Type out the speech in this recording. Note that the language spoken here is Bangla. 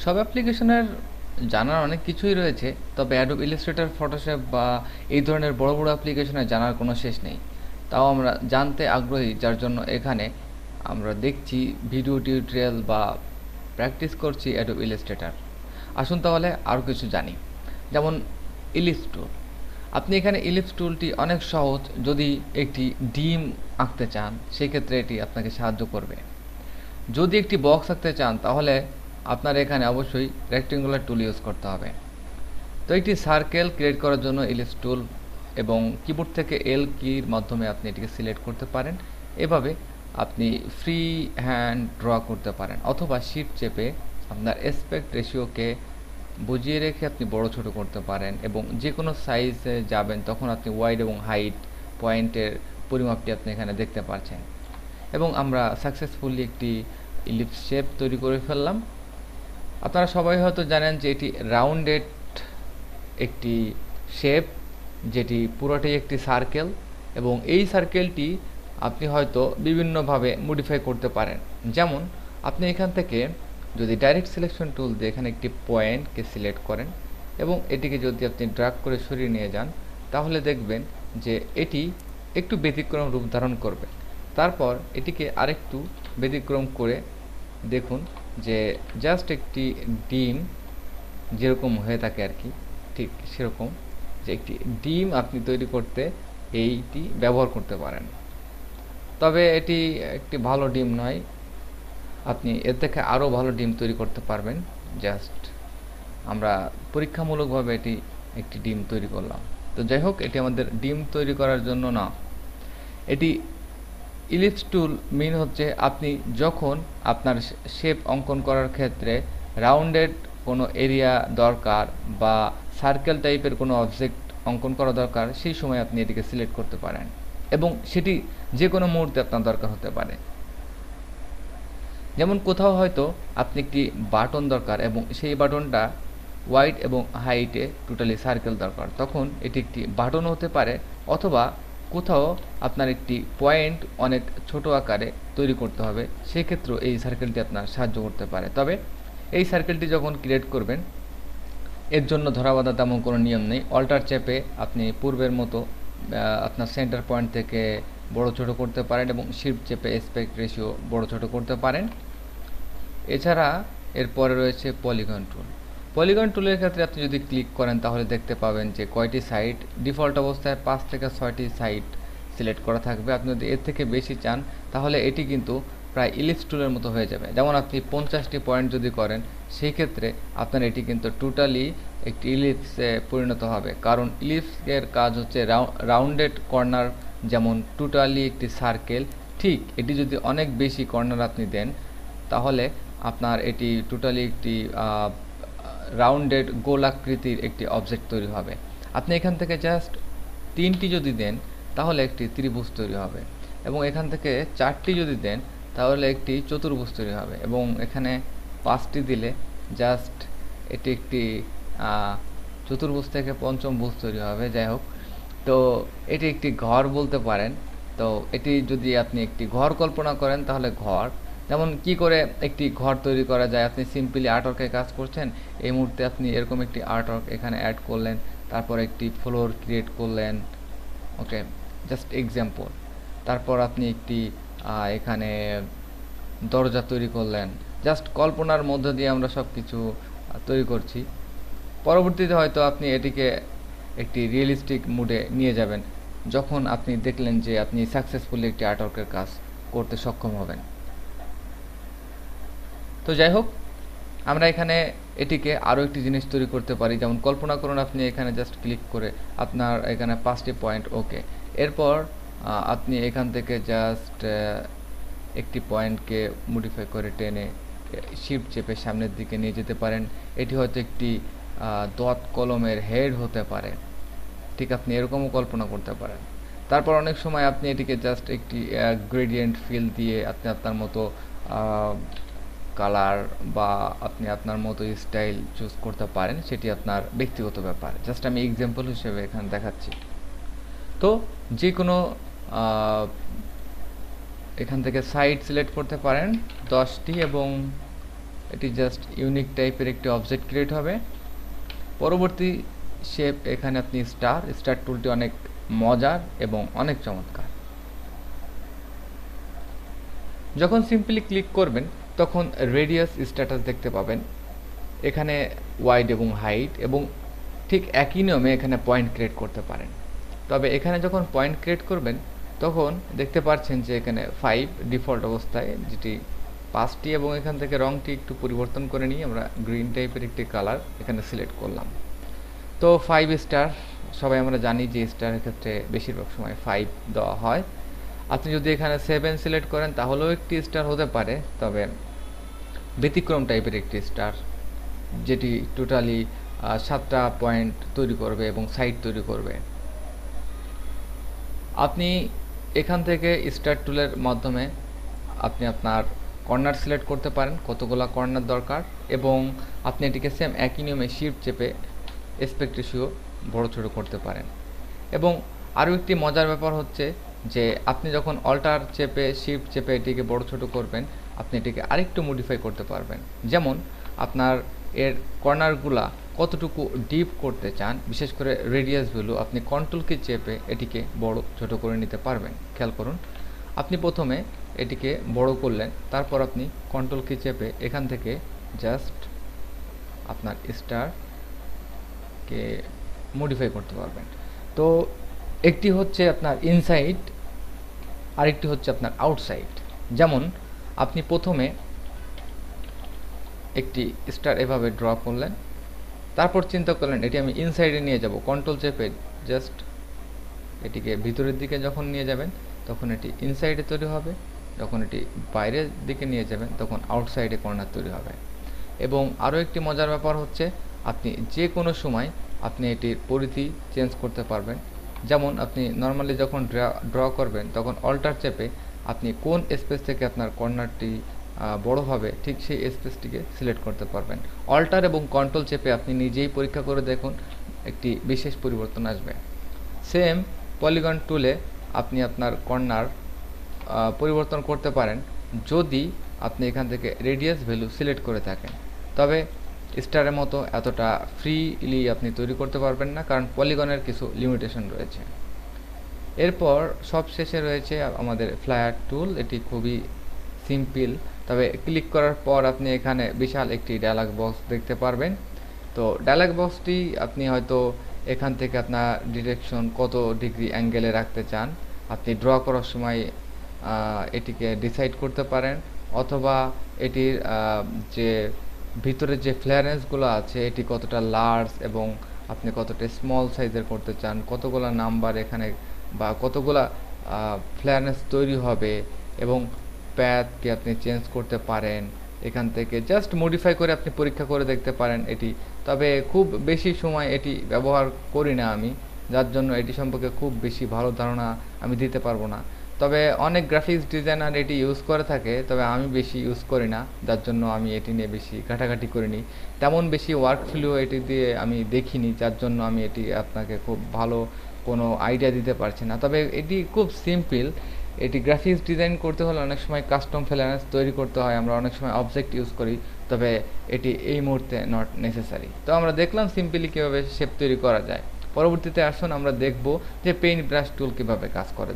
সব অ্যাপ্লিকেশনের জানার অনেক কিছুই রয়েছে, তবে অ্যাডোব ইলাস্ট্রেটর, ফটোশপ বা এই ধরনের বড় বড় অ্যাপ্লিকেশনে জানার কোনো শেষ নেই। তাও আমরা জানতে আগ্রহী, যার জন্য এখানে আমরা দেখছি ভিডিও টিউটোরিয়াল বা প্র্যাকটিস করছি অ্যাডোব ইলাস্ট্রেটর। আসুন তাহলে আরও কিছু জানি। যেমন ইলিপস টুল। আপনি এখানে ইলিপস টুলটি অনেক সহজ। যদি একটি ডিম আঁকতে চান সেক্ষেত্রে এটি আপনাকে সাহায্য করবে। যদি একটি বক্স আঁকতে চান তাহলে আপনার এখানে অবশ্যই রেক্টেঙ্গুলার টুল ইউজ করতে হবে। তো একটি সার্কেল ক্রিয়েট করার জন্য ইলিপস টুল এবং কিবোর্ড থেকে এল কির মাধ্যমে আপনি এটিকে সিলেক্ট করতে পারেন। এভাবে আপনি ফ্রি হ্যান্ড ড্র করতে পারেন, অথবা শিফট চেপে আপনার অ্যাসপেক্ট রেশিওকে বুঝিয়ে রেখে আপনি বড় ছোট করতে পারেন, এবং যে কোনো সাইজে যাবেন তখন আপনি ওয়াইড এবং হাইট পয়েন্টের পরিমাপটি আপনি এখানে দেখতে পাচ্ছেন। এবং আমরা সাকসেসফুলি একটি ইলিপস শেপ তৈরি করে ফেললাম। আপনারা সবাই হয়তো জানেন যে এটি রাউন্ডেড একটি শেপ, যেটি পুরোটাই একটি সার্কেল, এবং এই সার্কেলটি আপনি হয়তো বিভিন্নভাবে মডিফাই করতে পারেন। যেমন আপনি এখান থেকে যদি ডাইরেক্ট সিলেকশন টুল দিয়ে এখানে একটি পয়েন্টকে সিলেক্ট করেন এবং এটিকে যদি আপনি ড্র্যাগ করে সরিয়ে নিয়ে যান, তাহলে দেখবেন যে এটি একটু ব্যতিক্রম রূপ ধারণ করবে। তারপর এটিকে আরেকটু ব্যতিক্রম করে দেখুন যে জাস্ট একটি ডিম যেরকম হয়ে থাকে আর কি, ঠিক সেরকম যে একটি ডিম আপনি তৈরি করতে এইটি ব্যবহার করতে পারেন। তবে এটি একটি ভালো ডিম নয়, আপনি এর থেকে আরও ভালো ডিম তৈরি করতে পারবেন। জাস্ট আমরা পরীক্ষামূলকভাবে এটি একটি ডিম তৈরি করলাম। তো যাই হোক, এটি আমাদের ডিম তৈরি করার জন্য না। এটি ইলিপস টুল মিন হচ্ছে আপনি যখন আপনার শেপ অঙ্কন করার ক্ষেত্রে রাউন্ডেড কোনো এরিয়া দরকার বা সার্কেল টাইপের কোনো অবজেক্ট অঙ্কন করা দরকার, সেই সময় আপনি এটিকে সিলেক্ট করতে পারেন, এবং সেটি যে কোনো মুহূর্তে আপনার দরকার হতে পারে। যেমন কোথাও হয়তো আপনি একটি বাটন দরকার এবং সেই বাটনটা ওয়াইড এবং হাইটে টোটালি সার্কেল দরকার, তখন এটি একটি বাটন হতে পারে, অথবা কোথাও আপনার একটি পয়েন্ট অনেক ছোট আকারে তৈরি করতে হবে, সেক্ষেত্রেও এই সার্কেলটি আপনার সাহায্য করতে পারে। তবে এই সার্কেলটি যখন ক্রিয়েট করবেন, এর জন্য ধরাবাঁধা তেমন কোনো নিয়ম নেই। অল্টার চেপে আপনি পূর্বের মতো আপনার সেন্টার পয়েন্ট থেকে বড় ছোট করতে পারেন, এবং শিফট চেপে অ্যাসপেক্ট রেশিও বড় ছোট করতে পারেন। এছাড়া এরপরে রয়েছে পলিগন টুল। পলিগন টুলের ক্ষেত্রে আপনি যদি ক্লিক করেন তাহলে দেখতে পাবেন যে কয়টি সাইড ডিফল্ট অবস্থায় 5 থেকে 6টি সাইড সিলেক্ট করা থাকবে। আপনি যদি এর থেকে বেশি চান তাহলে এটি কিন্তু প্রায় ইলিপস টুলের মতো হয়ে যাবে। যেমন আপনি 50টি পয়েন্ট যদি করেন, সেই ক্ষেত্রে আপনার এটি কিন্তু টোটালি একটি ইলিপসে পরিণত হবে, কারণ ইলিপসের কাজ হচ্ছে রাউন্ডেড কর্নার, যেমন টোটালি একটি সার্কেল। ঠিক এটি যদি অনেক বেশি কর্নার আপনি দেন, তাহলে আপনার এটি টোটালি একটি রাউন্ডেড গোলাকৃতির একটি অবজেক্ট তৈরি হবে। আপনি এখান থেকে জাস্ট 3টি যদি দেন তাহলে একটি ত্রিভুজ তৈরি হবে, এবং এখান থেকে 4টি যদি দেন তাহলে একটি চতুর্ভুজ তৈরি হবে, এবং এখানে 5টি দিলে জাস্ট এটি একটি চতুর্ভুজ থেকে পঞ্চমভুজ তৈরি হবে। যাই হোক, তো এটি একটি ঘর বলতে পারেন। তো এটি যদি আপনি একটি ঘর কল্পনা করেন তাহলে ঘর, যেমন কি করে একটি ঘর তৈরি করা যায়, আপনি সিম্পলি আর্টওয়ার্কে কাজ করছেন, এই মুহূর্তে আপনি এরকম একটি আর্টওয়ার্ক এখানে অ্যাড করলেন, তারপর একটি ফ্লোর ক্রিয়েট করলেন, ওকে, জাস্ট এক্সাম্পল। তারপর আপনি একটি এখানে দরজা তৈরি করলেন। জাস্ট কল্পনার মধ্য দিয়ে আমরা সব কিছু তৈরি করছি। পরবর্তীতে হয়তো আপনি এটিকে একটি রিয়েলিস্টিক মুডে নিয়ে যাবেন যখন আপনি দেখলেন যে আপনি সাকসেসফুলি একটি আর্টওয়ার্কের কাজ করতে সক্ষম হবেন। তো যাই হোক, আমরা এখানে এটিকে আরও একটি জিনিস তৈরি করতে পারি। যেমন কল্পনা করুন আপনি এখানে জাস্ট ক্লিক করে আপনার এখানে 5টি পয়েন্ট, ওকে, এরপর আপনি এখান থেকে জাস্ট একটি পয়েন্টকে মডিফাই করে টেনে শিফট চেপে সামনের দিকে নিয়ে যেতে পারেন। এটি হয়তো একটি দত কলমের হেড হতে পারে, ঠিক আপনি এরকমও কল্পনা করতে পারেন। তারপর অনেক সময় আপনি এটিকে জাস্ট একটি গ্রেডিয়েন্ট ফিল দিয়ে আপনি আপনার মতো কালার বা আপনি আপনার মতো স্টাইল চুজ করতে পারেন, সেটি আপনার ব্যক্তিগত ব্যাপার। জাস্ট আমি এক্সাম্পল হিসেবে এখানে দেখাচ্ছি। তো যে কোনো এখান থেকে সাইড সিলেক্ট করতে পারেন 10টি, এবং এটি জাস্ট ইউনিক টাইপের একটি অবজেক্ট ক্রিয়েট হবে। পরবর্তী শেপ, এখানে আপনি স্টার টুলটি অনেক মজার এবং অনেক চমৎকার। যখন সিম্পলি ক্লিক করবেন তখন রেডিয়াস স্ট্যাটাস দেখতে পাবেন, এখানে ওয়াইড এবং হাইট, এবং ঠিক একই নিয়মে এখানে পয়েন্ট ক্রিয়েট করতে পারেন। তবে এখানে যখন পয়েন্ট ক্রিয়েট করবেন তখন দেখতে পাচ্ছেন যে এখানে 5 ডিফল্ট অবস্থায়, যেটি 5টি, এবং এখান থেকে রংটি একটু পরিবর্তন করে নিয়ে আমরা গ্রিন টাইপের একটি কালার এখানে সিলেক্ট করলাম। তো 5 স্টার, সবাই আমরা জানি যে স্টারের ক্ষেত্রে বেশিরভাগ সময় 5 দেওয়া হয়। আপনি যদি এখানে 7 সিলেক্ট করেন তাহলেও একটি স্টার হতে পারে, তবে ব্যতিক্রম টাইপের একটি স্টার, যেটি টোটালি 7টা পয়েন্ট তৈরি করবে এবং সাইড তৈরি করবে। আপনি এখান থেকে স্টার টুলের মাধ্যমে আপনি আপনার কর্নার সিলেক্ট করতে পারেন, কতগুলো কর্নার দরকার, এবং আপনি এটিকে সেম একই নিয়মে শিফট চেপে অ্যাসপেক্ট রেশিও বড় ছোট করতে পারেন। এবং আরও একটি মজার ব্যাপার হচ্ছে যে আপনি যখন অল্টার চেপে শিফট চেপে এটিকে বড় ছোট করবেন, আপনি এটিকে আরেকটু মডিফাই করতে পারবেন। যেমন আপনার এর কর্নারগুলা কতটুকু ডিপ করতে চান, বিশেষ করে রেডিয়াস ভ্যালু, আপনি কন্ট্রোল কি চেপে এটিকে বড় ছোট করে নিতে পারবেন। খেয়াল করুন, আপনি প্রথমে এটিকে বড় করলেন, তারপর আপনি কন্ট্রোল কি চেপে এখান থেকে জাস্ট আপনার স্টারকে মডিফাই করতে পারবেন। তো একটি হচ্ছে আপনার ইনসাইড, আরেকটি হচ্ছে আপনার আউটসাইড। যেমন আপনি প্রথমে একটি স্টার এভাবে ড্র করলেন, তারপর চিন্তা করলেন এটি আমি ইনসাইডে নিয়ে যাব, কন্ট্রোল চেপে জাস্ট এটিকে ভিতরের দিকে যখন নিয়ে যাবেন তখন এটি ইনসাইডে তৈরি হবে, যখন এটি বাইরের দিকে নিয়ে যাবেন তখন আউটসাইডে কর্নার তৈরি হবে। এবং আরও একটি মজার ব্যাপার হচ্ছে আপনি যে কোনো সময় আপনি এটির পরিধি চেঞ্জ করতে পারবেন। যেমন আপনি নর্মালি যখন ড্র করবেন তখন অল্টার চেপে আপনি কোন স্পেস থেকে আপনার কর্নারটি বড় হবে ঠিক সেই স্পেসটিকে সিলেক্ট করতে পারবেন। অল্টার এবং কন্ট্রোল চেপে আপনি নিজেই পরীক্ষা করে দেখুন, একটি বিশেষ পরিবর্তন আসবে। সেম পলিগন টুলে আপনি আপনার কর্নার পরিবর্তন করতে পারেন যদি আপনি এখান থেকে রেডিয়াস ভ্যালু সিলেক্ট করে থাকেন। তবে স্টারের মতো এতটা ফ্রিলি আপনি তৈরি করতে পারবেন না, কারণ পলিগনের কিছু লিমিটেশন রয়েছে। এরপর সবশেষে রয়েছে আমাদের ফ্লায়ার টুল। এটি খুবই সিম্পল, তবে ক্লিক করার পর আপনি এখানে বিশাল একটি ডায়ালগ বক্স দেখতে পারবেন। তো ডায়ালগ বক্সটি আপনি হয়তো এখান থেকে আপনার ডিরেকশন কত ডিগ্রি অ্যাঙ্গেলে রাখতে চান আপনি ড্র করার সময় এটিকে ডিসাইড করতে পারেন, অথবা এটির যে ভিতরে যে ফ্লারেন্সগুলো আছে এটি কতটা লার্জ এবং আপনি কতটা স্মল সাইজের করতে চান, কতগুলো নাম্বার এখানে বা কতগুলা ফ্লারেন্স তৈরি হবে, এবং প্যাথকে আপনি চেঞ্জ করতে পারেন। এখান থেকে জাস্ট মডিফাই করে আপনি পরীক্ষা করে দেখতে পারেন এটি। তবে খুব বেশি সময় এটি ব্যবহার করি না আমি, যার জন্য এটি সম্পর্কে খুব বেশি ভালো ধারণা আমি দিতে পারবো না। তবে অনেক গ্রাফিক্স ডিজাইনার এটি ইউজ করে থাকে, তবে আমি বেশি ইউজ করি না, যার জন্য আমি এটি নিয়ে বেশি ঘাটাঘাটি করিনি। তেমন বেশি ওয়ার্ক ফ্লো এটি দিয়ে আমি দেখিনি, যার জন্য আমি এটি আপনাকে খুব ভালো কোনো আইডিয়া দিতে পারছি না। তবে এটি খুব সিম্পল। এটি গ্রাফিক্স ডিজাইন করতে হলে অনেক সময় কাস্টম ফ্লারেন্স তৈরি করতে হয়, আমরা অনেক সময় অবজেক্ট ইউজ করি, তবে এটি এই মুহূর্তে নট নেসেসারি। তো আমরা দেখলাম সিম্পলি কীভাবে শেপ তৈরি করা যায়। পরবর্তীতে আসুন আমরা দেখব যে পেইন্ট ব্রাশ টুল কীভাবে কাজ করে।